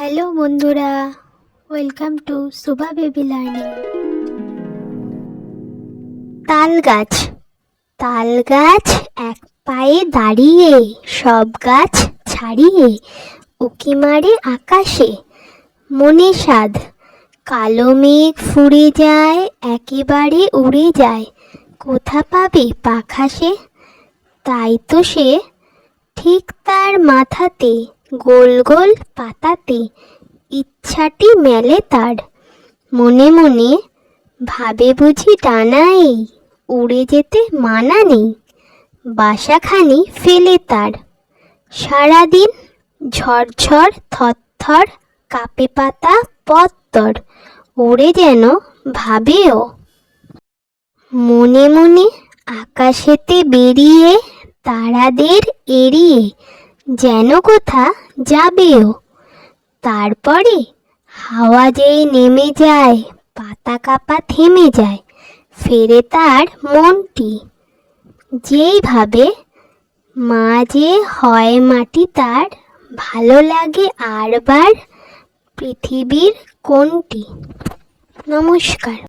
Hello বন্ধুরা, welcome to Shubha baby learning. তাল গাছ। তাল গাছ এক পায়ে দাঁড়িয়ে, সব গাছ ছাড়িয়ে উকি মারে আকাশে। মনে সাধ, কালো মেঘ ফুরে যায়, একেবারে উড়ে যায়, কোথা পাবে পাখা সে? তাই তো সে ঠিক তার মাথাতে গোল গোল পাতাতে ইচ্ছাটি মেলে তার। মনে মনে ভাবে বুঝি ডানাই, উড়ে যেতে মানা নেই, বাসাখানি ফেলে তার। সারাদিন ঝরঝর থরথর কাঁপে পাতা পত্তর, ওড়ে যেন ভাবেও। মনে মনে আকাশেতে বেরিয়ে তারাদের এড়িয়ে যেন কোথা যাবেও। তারপরে হাওয়া যেই নেমে যায়, পাতা কাঁপা থেমে যায়, ফেরে তার মনটি। যেই ভাবে মা যে হয় মাটি তার, ভালো লাগে আরবার পৃথিবীর কোনটি। নমস্কার।